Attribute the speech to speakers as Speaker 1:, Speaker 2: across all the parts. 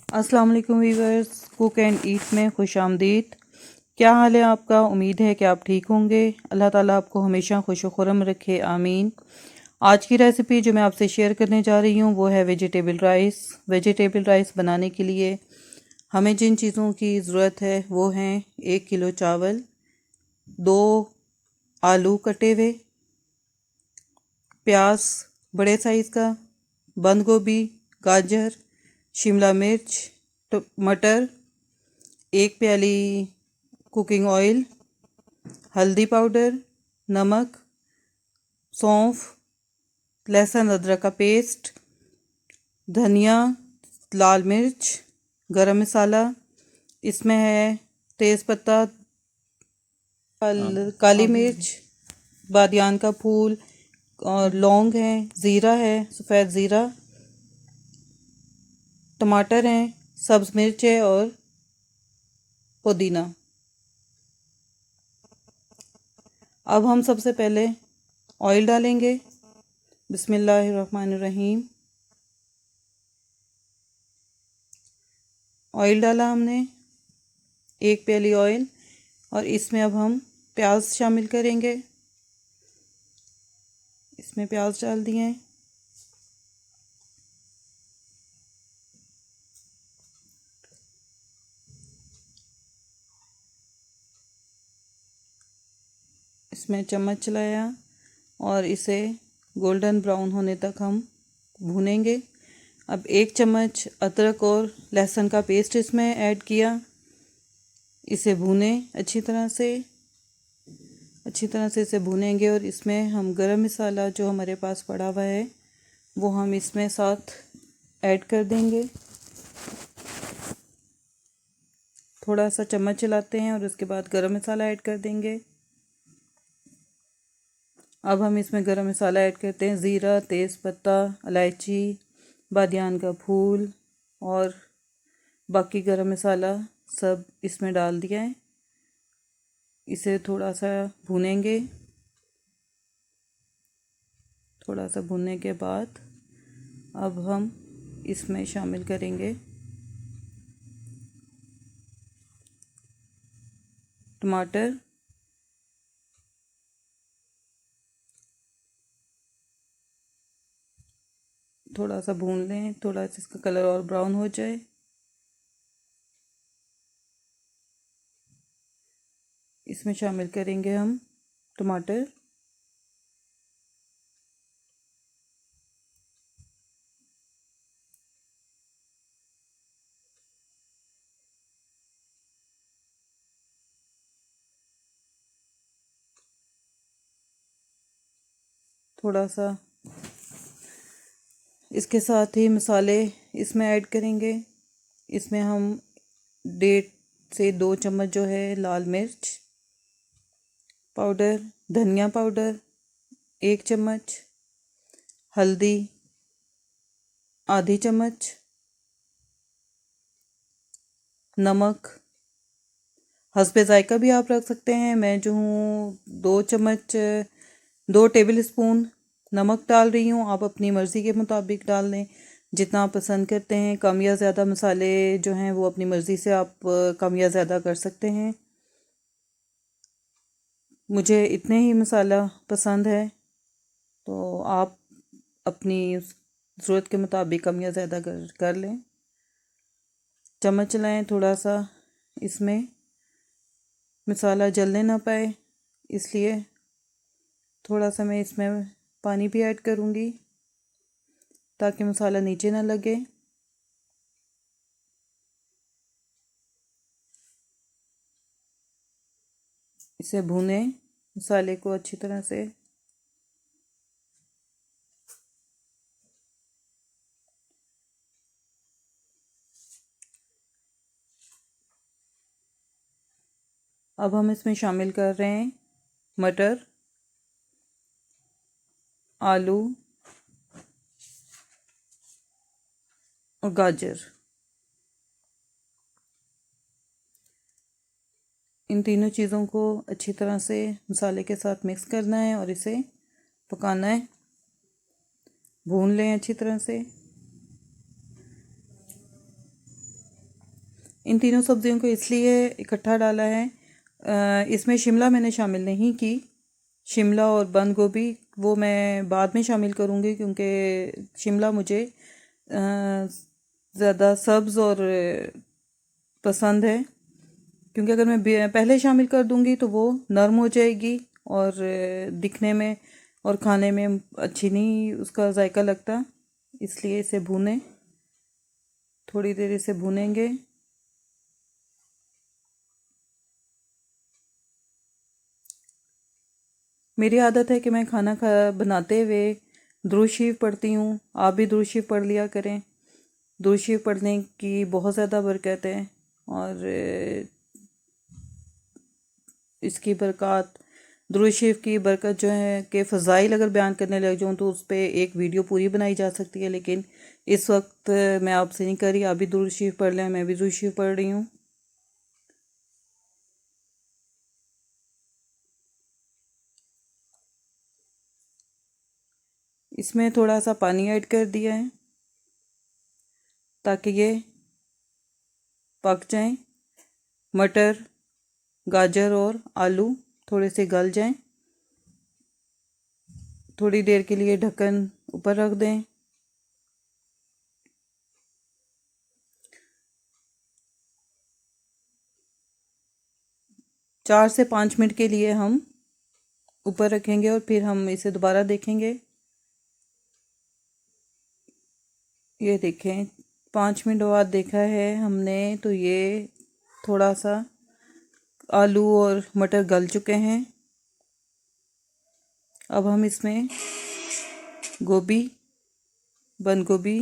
Speaker 1: अस्सलाम वालेकुम viewers, cook and eat में खुश आमदीद। क्या हाल है आपका? उम्मीद है कि आप ठीक होंगे। अल्लाह ताला आपको हमेशा खुश व खुरम रखे, आमीन। आज की रेसिपी जो मैं आपसे शेयर करने जा रही हूँ वो है वेजिटेबल राइस। वेजिटेबल राइस बनाने के लिए हमें जिन चीज़ों की ज़रूरत है वो हैं 1 किलो चावल, 2 आलू कटे हुए, प्याज बड़े साइज़ का, बंद गोभी, गाजर, शिमला मिर्च, मटर, 1 प्याली कुकिंग ऑयल, हल्दी पाउडर, नमक, सौंफ, लहसुन अदरक का पेस्ट, धनिया, लाल मिर्च, गरम मसाला, इसमें है तेज़पत्ता, काली मिर्च, बादियान का फूल और लौंग है, ज़ीरा है, सफ़ेद ज़ीरा, टमाटर हैं, सब्ज़ मिर्च है और पुदीना। अब हम सबसे पहले ऑयल डालेंगे। बिस्मिल्लाहिर्रहमानिर्रहीम। ऑयल डाला हमने, 1 प्याली ऑयल, और इसमें अब हम प्याज शामिल करेंगे। इसमें प्याज डाल दिए हैं। इसमें चम्मच चलाया और इसे गोल्डन ब्राउन होने तक हम भूनेंगे। अब 1 चम्मच अदरक और लहसुन का पेस्ट इसमें ऐड किया। इसे भूनें अच्छी तरह से इसे भूनेंगे और इसमें हम गरम मसाला जो हमारे पास पड़ा हुआ है वो हम इसमें साथ ऐड कर देंगे। थोड़ा सा चम्मच चलाते हैं और उसके बाद गरम मसाला ऐड कर देंगे। अब हम इसमें गरम मसाला ऐड करते हैं, ज़ीरा, तेज़पत्ता, इलायची, बादियान का फूल और बाकी गरम मसाला सब इसमें डाल दिया है। इसे थोड़ा सा भूनेंगे। थोड़ा सा भूनने के बाद अब हम इसमें शामिल करेंगे टमाटर, थोड़ा सा भून लें, थोड़ा सा इसका कलर और ब्राउन हो जाए। इसमें शामिल करेंगे हम टमाटर, थोड़ा सा इसके साथ ही मसाले इसमें ऐड करेंगे। इसमें हम 1.5 से 2 चम्मच जो है लाल मिर्च पाउडर, धनिया पाउडर 1 चम्मच, हल्दी आधी चम्मच, नमक हस्बे ज़ायका भी आप रख सकते हैं। मैं जो हूँ 2 टेबल स्पून नमक डाल रही हूँ। आप अपनी मर्ज़ी के मुताबिक डाल लें, जितना आप पसंद करते हैं। कम या ज़्यादा मसाले जो हैं वो अपनी मर्ज़ी से आप कम या ज़्यादा कर सकते हैं। मुझे इतने ही मसाला पसंद है, तो आप अपनी ज़रूरत के मुताबिक कम या ज़्यादा कर लें। चम्मच चलाएं थोड़ा सा, इसमें मसाला जलने ना पाए इसलिए थोड़ा सा मैं इसमें पानी भी ऐड करूँगी ताकि मसाला नीचे ना लगे। इसे भूनें मसाले को अच्छी तरह से। अब हम इसमें शामिल कर रहे हैं मटर, आलू और गाजर। इन तीनों चीज़ों को अच्छी तरह से मसाले के साथ मिक्स करना है और इसे पकाना है। भून लें अच्छी तरह से। इन तीनों सब्जियों को इसलिए इकट्ठा डाला है, इसमें शिमला मैंने शामिल नहीं की। शिमला और बंद गोभी वो मैं बाद में शामिल करूँगी, क्योंकि शिमला मुझे ज़्यादा सब्ज़ और पसंद है। क्योंकि अगर मैं पहले शामिल कर दूँगी तो वो नरम हो जाएगी और दिखने में और खाने में अच्छी नहीं उसका जायका लगता। इसलिए इसे भूनें, थोड़ी देर इसे भूनेंगे। मेरी आदत है कि मैं खाना बनाते हुए दुरूद शरीफ पढ़ती हूँ। आप भी दुरूद शरीफ पढ़ लिया करें। दुरूद शरीफ पढ़ने की बहुत ज़्यादा बरकत है और इसकी बरकत, दुरूद शरीफ की बरकत जो है कि फ़ज़ाइल अगर बयान करने लग जाऊँ तो उस पर एक वीडियो पूरी बनाई जा सकती है, लेकिन इस वक्त मैं आपसे नहीं कर रही। आप भी दुरूद शरीफ पढ़ लें, मैं भी दुरूद शरीफ पढ़ रही हूँ। इसमें थोड़ा सा पानी ऐड कर दिया है ताकि ये पक जाएं। मटर, गाजर और आलू थोड़े से गल जाएं। थोड़ी देर के लिए ढक्कन ऊपर रख दें। 4 से 5 मिनट के लिए हम ऊपर रखेंगे और फिर हम इसे दोबारा देखेंगे। ये देखें, 5 मिनट बाद देखा है हमने तो ये थोड़ा सा आलू और मटर गल चुके हैं। अब हम इसमें गोभी, बंद गोभी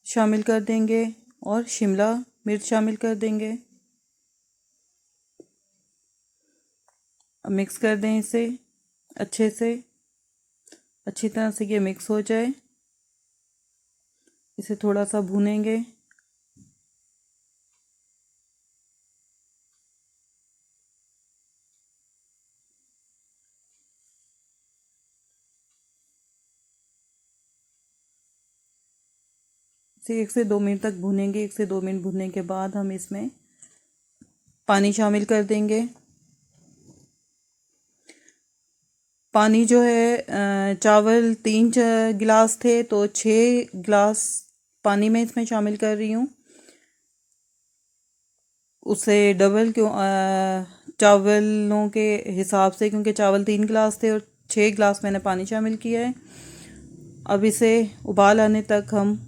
Speaker 1: शामिल कर देंगे और शिमला मिर्च शामिल कर देंगे। अब मिक्स कर दें इसे अच्छे से, अच्छी तरह से ये मिक्स हो जाए। इसे थोड़ा सा भूनेंगे। इसे 1 से 2 मिनट तक भूनेंगे। 1 से 2 मिनट भूनने के बाद हम इसमें पानी शामिल कर देंगे। पानी जो है, चावल 3 गिलास थे तो 6 गिलास पानी में इसमें शामिल कर रही हूँ। उसे डबल क्यों, चावलों के हिसाब से, क्योंकि चावल 3 गिलास थे और 6 गिलास मैंने पानी शामिल किया है। अब इसे उबाल आने तक हम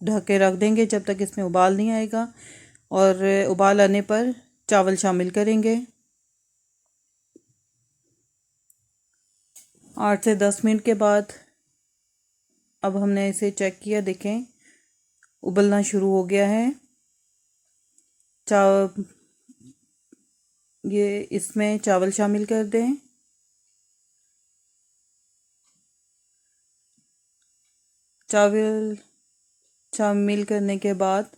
Speaker 1: ढक के रख देंगे जब तक इसमें उबाल नहीं आएगा, और उबाल आने पर चावल शामिल करेंगे। 8 से 10 मिनट के बाद अब हमने इसे चेक किया, देखें उबलना शुरू हो गया है। ये इसमें चावल शामिल कर दें। चावल शामिल करने के बाद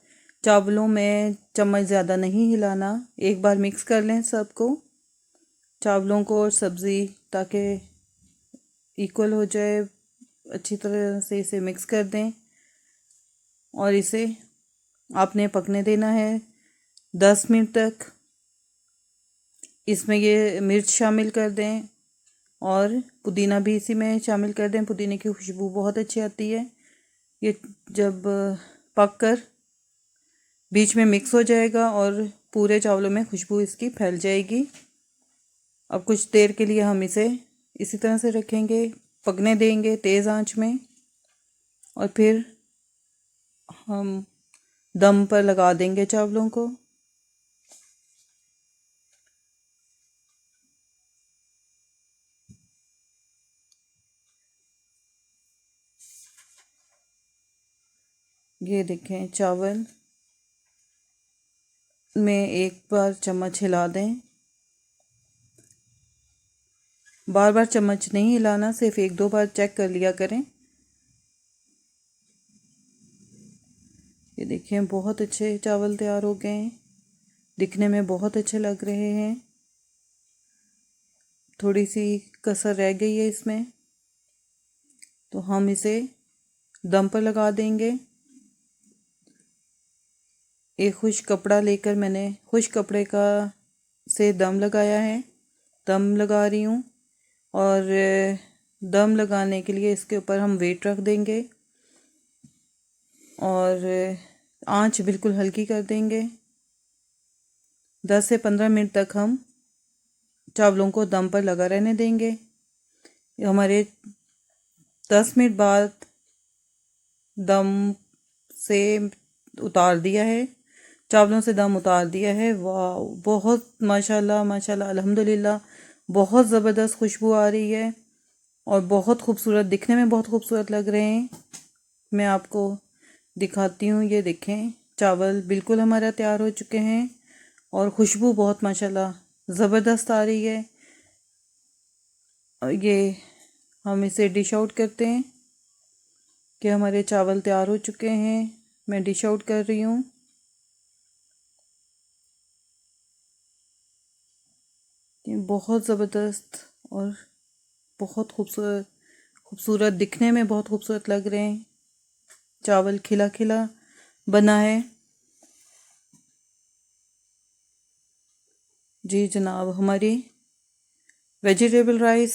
Speaker 1: चावलों में चम्मच ज़्यादा नहीं हिलाना, एक बार मिक्स कर लें सबको, चावलों को और सब्ज़ी, ताकि इक्वल हो जाए। अच्छी तरह से इसे मिक्स कर दें और इसे आपने पकने देना है 10 मिनट तक। इसमें ये मिर्च शामिल कर दें और पुदीना भी इसी में शामिल कर दें। पुदीने की खुशबू बहुत अच्छी आती है। ये जब पक कर बीच में मिक्स हो जाएगा और पूरे चावलों में खुशबू इसकी फैल जाएगी। अब कुछ देर के लिए हम इसे इसी तरह से रखेंगे, पकने देंगे तेज़ आंच में, और फिर हम दम पर लगा देंगे चावलों को। ये देखें, चावल में एक बार चम्मच हिला दें। बार बार चम्मच नहीं हिलाना, सिर्फ 1-2 बार चेक कर लिया करें। ये देखें, बहुत अच्छे चावल तैयार हो गए हैं, दिखने में बहुत अच्छे लग रहे हैं। थोड़ी सी कसर रह गई है इसमें, तो हम इसे दम पर लगा देंगे। एक खुश कपड़ा लेकर मैंने खुश कपड़े का से दम लगाया है, दम लगा रही हूँ। और दम लगाने के लिए इसके ऊपर हम वेट रख देंगे और आंच बिल्कुल हल्की कर देंगे। 10 से 15 मिनट तक हम चावलों को दम पर लगा रहने देंगे। हमारे 10 मिनट बाद दम से उतार दिया है, चावलों से दम उतार दिया है। वाह, बहुत माशाल्लाह माशाल्लाह अल्हम्दुलिल्लाह, बहुत ज़बरदस्त खुशबू आ रही है और बहुत खूबसूरत, दिखने में बहुत खूबसूरत लग रहे हैं। मैं आपको दिखाती हूँ, ये देखें, चावल बिल्कुल हमारा तैयार हो चुके हैं और खुशबू बहुत माशाल्लाह ज़बरदस्त आ रही है। और ये हम इसे डिश आउट करते हैं कि हमारे चावल तैयार हो चुके हैं। मैं डिश आउट कर रही हूँ। ये बहुत ज़बरदस्त और बहुत खूबसूरत खूबसूरत, दिखने में बहुत खूबसूरत लग रहे हैं। चावल खिला खिला बना है। जी जनाब, हमारी वेजिटेबल राइस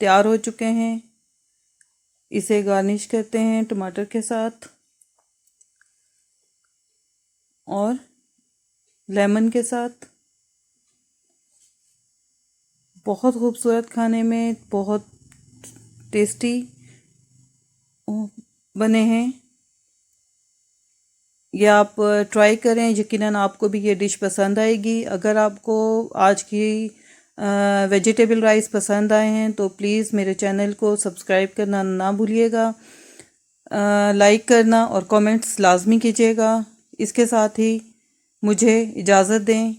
Speaker 1: तैयार हो चुके हैं। इसे गार्निश करते हैं टमाटर के साथ और लेमन के साथ। बहुत खूबसूरत, खाने में बहुत टेस्टी बने हैं। ये आप ट्राई करें, यकीनन आपको भी ये डिश पसंद आएगी। अगर आपको आज की वेजिटेबल राइस पसंद आए हैं तो प्लीज़ मेरे चैनल को सब्सक्राइब करना ना भूलिएगा, लाइक करना और कमेंट्स लाजमी कीजिएगा। इसके साथ ही मुझे इजाज़त दें।